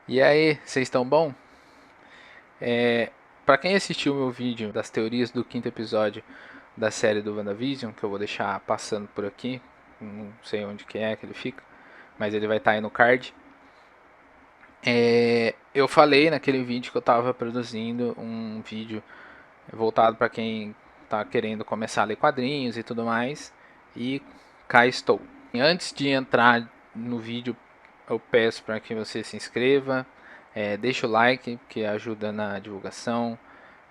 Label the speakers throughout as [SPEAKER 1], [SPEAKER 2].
[SPEAKER 1] E aí, vocês estão bom? Para quem assistiu o meu vídeo das teorias do quinto episódio da série do WandaVision, que eu vou deixar passando por aqui, não sei onde que ele fica, mas ele vai estar aí no card. Eu falei naquele vídeo que eu estava produzindo um vídeo voltado para quem está querendo começar a ler quadrinhos e tudo mais, e cá estou. Antes de entrar no vídeo, eu peço para que você se inscreva, deixe o like, que ajuda na divulgação.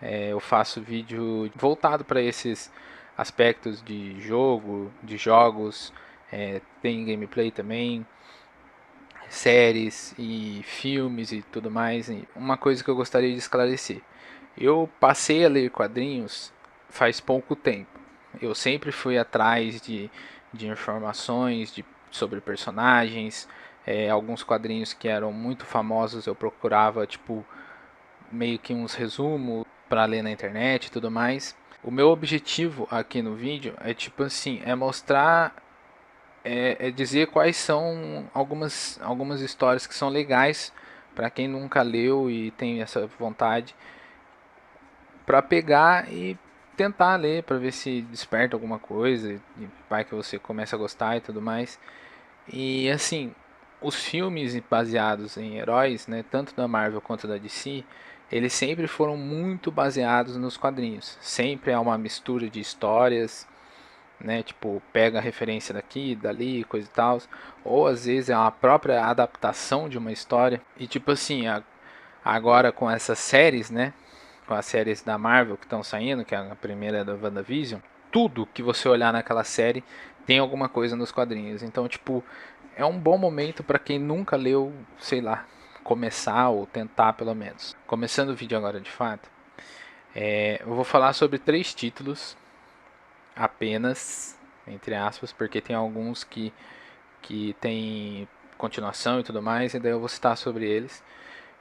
[SPEAKER 1] Eu faço vídeo voltado para esses aspectos de jogo, de jogos, tem gameplay também, séries e filmes e tudo mais. E uma coisa que eu gostaria de esclarecer: eu passei a ler quadrinhos faz pouco tempo. Eu sempre fui atrás de informações sobre personagens. Alguns quadrinhos que eram muito famosos eu procurava, tipo, meio que uns resumos para ler na internet e tudo mais. O meu objetivo aqui no vídeo é tipo assim, é mostrar, dizer quais são algumas histórias que são legais para quem nunca leu e tem essa vontade, para pegar e tentar ler para ver se desperta alguma coisa e vai que você começa a gostar e tudo mais. E assim, os filmes baseados em heróis, né, tanto da Marvel quanto da DC, eles sempre foram muito baseados nos quadrinhos. Sempre é uma mistura de histórias, né, tipo, pega a referência daqui, dali, coisa e tal, ou às vezes é uma própria adaptação de uma história. E tipo assim, agora com essas séries, né, com as séries da Marvel que estão saindo, que a primeira é da WandaVision, tudo que você olhar naquela série tem alguma coisa nos quadrinhos. Então, tipo, é um bom momento para quem nunca leu, sei lá, começar ou tentar pelo menos. Começando o vídeo agora de fato, eu vou falar sobre 3 títulos apenas, entre aspas, porque tem alguns que tem continuação e tudo mais, e daí eu vou citar sobre eles.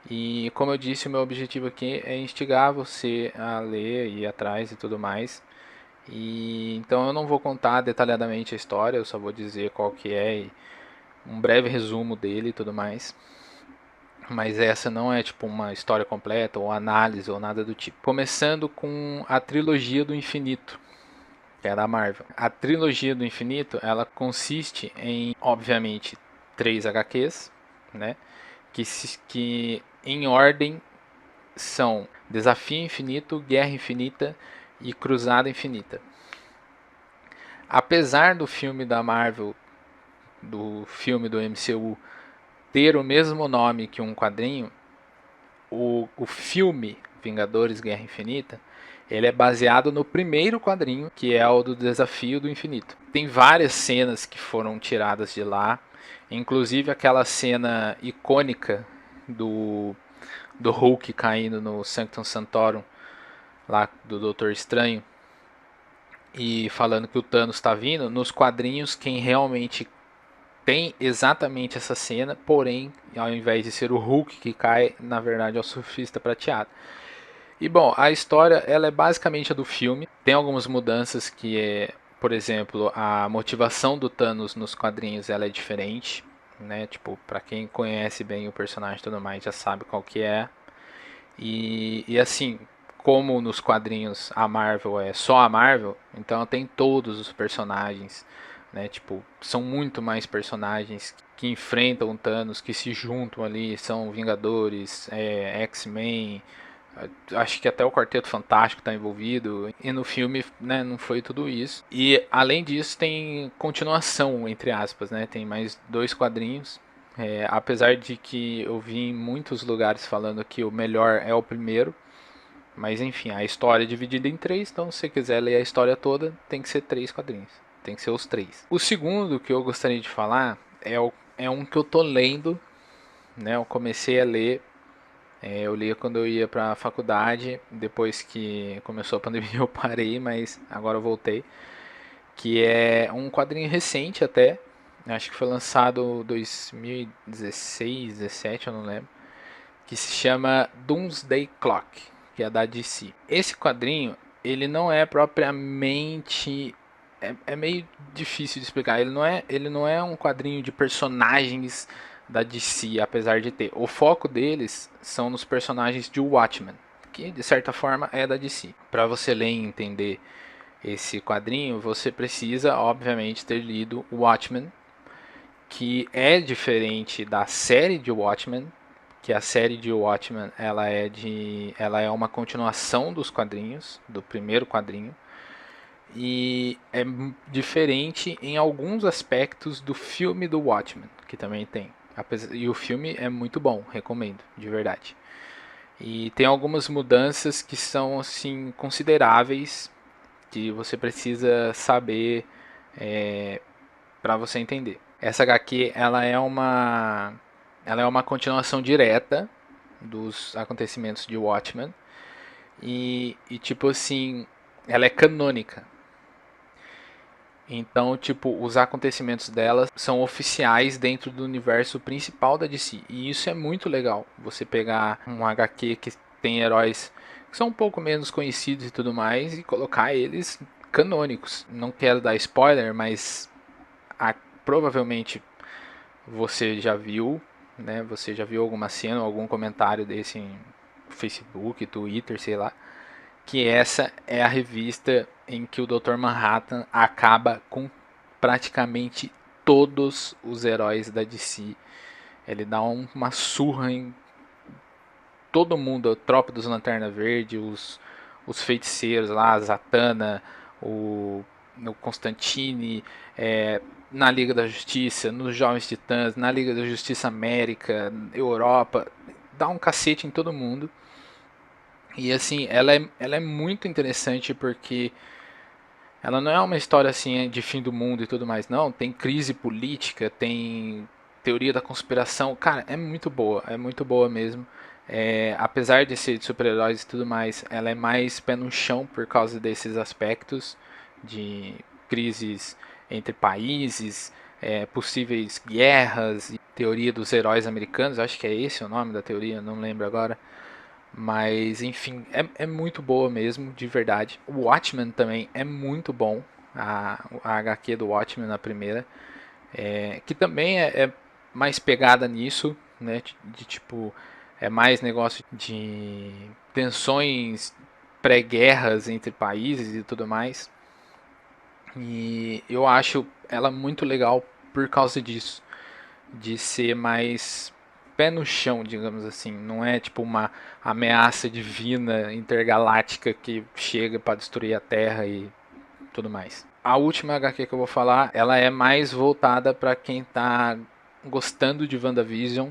[SPEAKER 1] E como eu disse, o meu objetivo aqui é instigar você a ler e ir atrás e tudo mais. E então eu não vou contar detalhadamente a história, eu só vou dizer qual que é e um breve resumo dele e tudo mais. Mas essa não é tipo uma história completa ou análise ou nada do tipo. Começando com a trilogia do infinito, que é da Marvel. A trilogia do infinito, ela consiste em, obviamente, 3 HQs, né? Que em ordem são Desafio Infinito, Guerra Infinita e Cruzada Infinita. Apesar do filme da Marvel, do filme do MCU, ter o mesmo nome que um quadrinho, o filme Vingadores Guerra Infinita, ele é baseado no primeiro quadrinho, que é o do Desafio do Infinito. Tem várias cenas que foram tiradas de lá, inclusive aquela cena icônica do Hulk caindo no Sanctum Sanctorum, lá do Doutor Estranho, e falando que o Thanos está vindo. Nos quadrinhos, quem realmente tem exatamente essa cena, porém, ao invés de ser o Hulk que cai, na verdade é o Surfista Prateado. E bom, a história ela é basicamente a do filme. Tem algumas mudanças que é, por exemplo, a motivação do Thanos nos quadrinhos ela é diferente, né? Tipo, para quem conhece bem o personagem e tudo mais já sabe qual que é. E assim, como nos quadrinhos a Marvel é só a Marvel, então tem todos os personagens, né? Tipo, são muito mais personagens que enfrentam o Thanos, que se juntam ali, são Vingadores, X-Men, acho que até o Quarteto Fantástico está envolvido. E no filme, né, não foi tudo isso. E além disso, tem continuação, entre aspas, né? Tem mais 2 quadrinhos. Apesar de que eu vi em muitos lugares falando que o melhor é o primeiro. Mas enfim, a história é dividida em 3, então se você quiser ler a história toda, tem que ser 3 quadrinhos. Tem que ser os 3. O segundo que eu gostaria de falar é um que eu tô lendo, né? Eu comecei a ler, eu lia quando eu ia para a faculdade, depois que começou a pandemia eu parei, mas agora eu voltei. Que é um quadrinho recente até, acho que foi lançado em 2016, 17, eu não lembro, que se chama Doomsday Clock, que é da DC. Esse quadrinho, ele não é propriamente, é meio difícil de explicar. Ele não é um quadrinho de personagens da DC, apesar de ter. O foco deles são nos personagens de Watchmen, que de certa forma é da DC. Para você ler e entender esse quadrinho, você precisa, obviamente, ter lido Watchmen, que é diferente da série de Watchmen, que a série de Watchmen ela é uma continuação dos quadrinhos, do primeiro quadrinho, e é diferente em alguns aspectos do filme do Watchmen, que também tem. E o filme é muito bom, recomendo, de verdade. E tem algumas mudanças que são assim consideráveis que você precisa saber para você entender. Essa HQ ela é uma continuação direta dos acontecimentos de Watchmen e tipo assim, ela é canônica. Então, tipo, os acontecimentos dela são oficiais dentro do universo principal da DC. E isso é muito legal. Você pegar um HQ que tem heróis que são um pouco menos conhecidos e tudo mais e colocar eles canônicos. Não quero dar spoiler, mas provavelmente você já viu, né? Você já viu alguma cena, algum comentário desse em Facebook, Twitter, sei lá, que essa é a revista em que o Dr. Manhattan acaba com praticamente todos os heróis da DC. Ele dá uma surra em todo mundo, a tropa dos Lanterna Verde, os feiticeiros lá, a Zatanna, o Constantine, na Liga da Justiça, nos Jovens Titãs, na Liga da Justiça América, Europa, dá um cacete em todo mundo. E assim, ela é muito interessante porque ela não é uma história assim de fim do mundo e tudo mais, não. Tem crise política, tem teoria da conspiração. Cara, é muito boa mesmo. Apesar de ser de super-heróis e tudo mais, ela é mais pé no chão por causa desses aspectos de crises entre países, possíveis guerras, e teoria dos heróis americanos. Acho que é esse o nome da teoria, não lembro agora. Mas, enfim, é muito boa mesmo, de verdade. O Watchmen também é muito bom. A HQ do Watchmen, na primeira. Que também é mais pegada nisso, né? De tipo, é mais negócio de tensões pré-guerras entre países e tudo mais. E eu acho ela muito legal por causa disso. De ser mais pé no chão, digamos assim. Não é tipo uma ameaça divina intergaláctica que chega para destruir a Terra e tudo mais. A última HQ que eu vou falar, ela é mais voltada para quem tá gostando de WandaVision,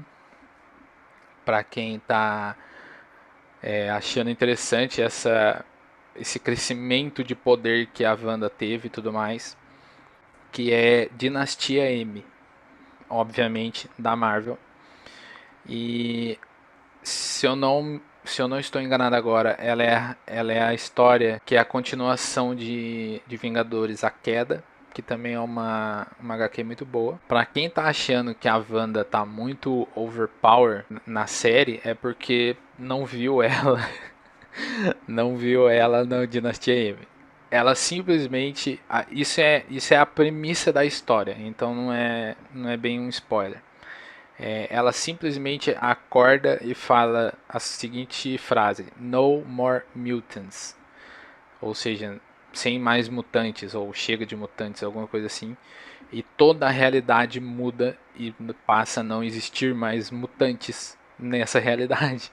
[SPEAKER 1] para quem tá achando interessante esse crescimento de poder que a Wanda teve e tudo mais, que é Dinastia M, obviamente da Marvel. E se eu não estou enganado agora, ela é a história que é a continuação de Vingadores, A Queda, que também é uma HQ muito boa. Pra quem tá achando que a Wanda tá muito overpower na série, é porque não viu ela, não viu ela no Dinastia M. Ela simplesmente, isso é a premissa da história, então não é bem um spoiler. Ela simplesmente acorda e fala a seguinte frase: No more mutants. Ou seja, sem mais mutantes, ou chega de mutantes, alguma coisa assim. E toda a realidade muda e passa a não existir mais mutantes nessa realidade.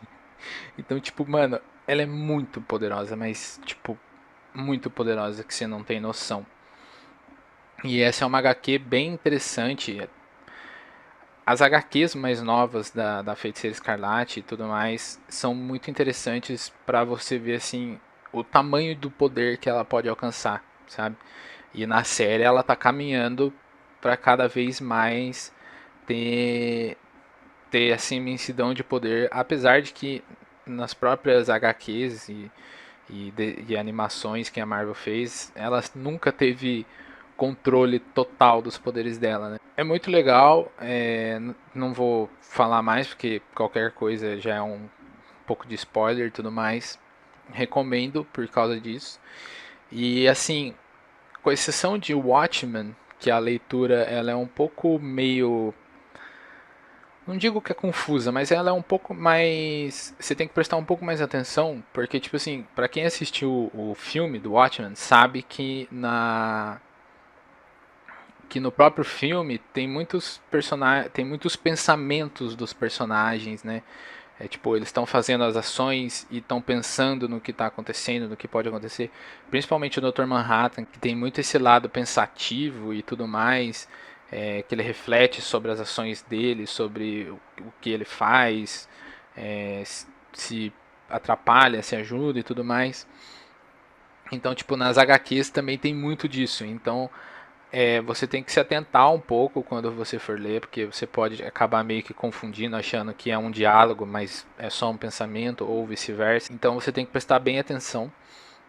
[SPEAKER 1] Então, tipo, mano, ela é muito poderosa, mas, tipo, muito poderosa que você não tem noção. E essa é uma HQ bem interessante. As HQs mais novas da Feiticeira Escarlate e tudo mais são muito interessantes para você ver assim o tamanho do poder que ela pode alcançar, sabe? E na série ela tá caminhando para cada vez mais ter essa imensidão de poder, apesar de que nas próprias HQs e animações que a Marvel fez, ela nunca teve controle total dos poderes dela, né? É muito legal, não vou falar mais porque qualquer coisa já é um pouco de spoiler e tudo mais. Recomendo por causa disso. E assim, com exceção de Watchmen, que a leitura ela é um pouco meio não digo que é confusa, mas ela é um pouco mais. Você tem que prestar um pouco mais atenção, porque, tipo assim, pra quem assistiu o filme do Watchmen, sabe que no próprio filme tem muitos personagens, tem muitos pensamentos dos personagens, né? É tipo, eles estão fazendo as ações e estão pensando no que está acontecendo, no que pode acontecer. Principalmente o Dr. Manhattan, que tem muito esse lado pensativo e tudo mais, que ele reflete sobre as ações dele, sobre o que ele faz, se atrapalha, se ajuda e tudo mais. Então, tipo, nas HQs também tem muito disso. Então, você tem que se atentar um pouco quando você for ler, porque você pode acabar meio que confundindo, achando que é um diálogo, mas é só um pensamento, ou vice-versa. Então você tem que prestar bem atenção.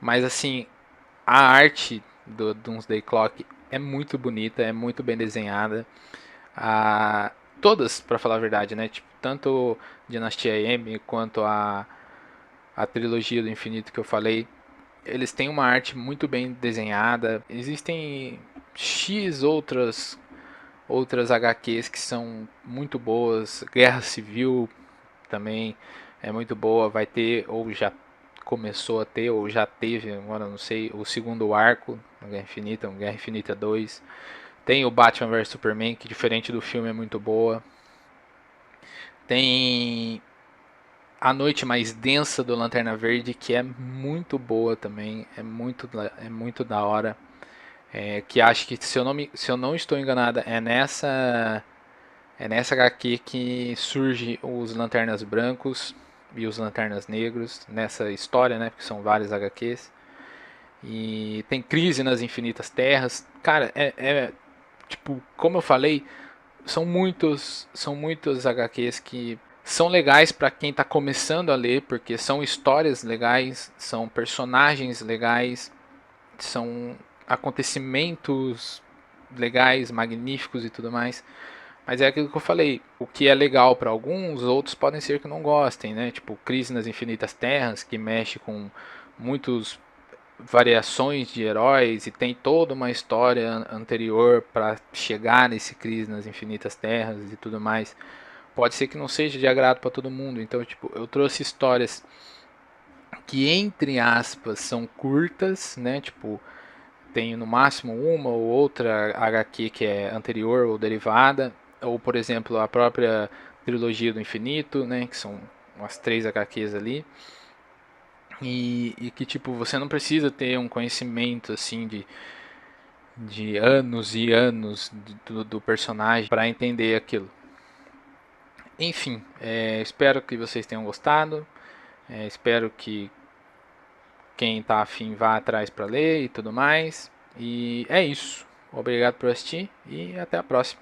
[SPEAKER 1] Mas assim, a arte do Doomsday Clock é muito bonita, é muito bem desenhada. A, todas, para falar a verdade, né? Tipo, tanto Dinastia M quanto a trilogia do infinito que eu falei, eles têm uma arte muito bem desenhada. Existem X outras HQs que são muito boas. Guerra Civil também é muito boa. Vai ter, ou já começou a ter, ou já teve, agora não sei, o segundo arco da Guerra Infinita, Guerra Infinita 2. Tem o Batman vs Superman, que diferente do filme é muito boa. Tem a Noite Mais Densa do Lanterna Verde, que é muito boa também, é muito da hora. Que acho que, se eu não estou enganada, é nessa HQ que surge os Lanternas Brancos e os Lanternas Negros, nessa história, né? Porque são várias HQs. E tem Crise nas Infinitas Terras. Cara, tipo, como eu falei, são muitos HQs que são legais para quem está começando a ler, porque são histórias legais, são personagens legais, são acontecimentos legais, magníficos e tudo mais. Mas é aquilo que eu falei, o que é legal para alguns, outros podem ser que não gostem, né? Tipo, Crise nas Infinitas Terras, que mexe com muitas variações de heróis e tem toda uma história anterior para chegar nesse Crise nas Infinitas Terras e tudo mais. Pode ser que não seja de agrado para todo mundo, então, tipo, eu trouxe histórias que, entre aspas, são curtas, né? Tipo, tem no máximo uma ou outra HQ que é anterior ou derivada, ou por exemplo a própria trilogia do infinito, né, que são umas 3 HQs ali, e que tipo você não precisa ter um conhecimento assim de anos e anos do personagem para entender aquilo. Enfim, espero que vocês tenham gostado, espero que quem está afim vá atrás para ler e tudo mais. E é isso. Obrigado por assistir e até a próxima.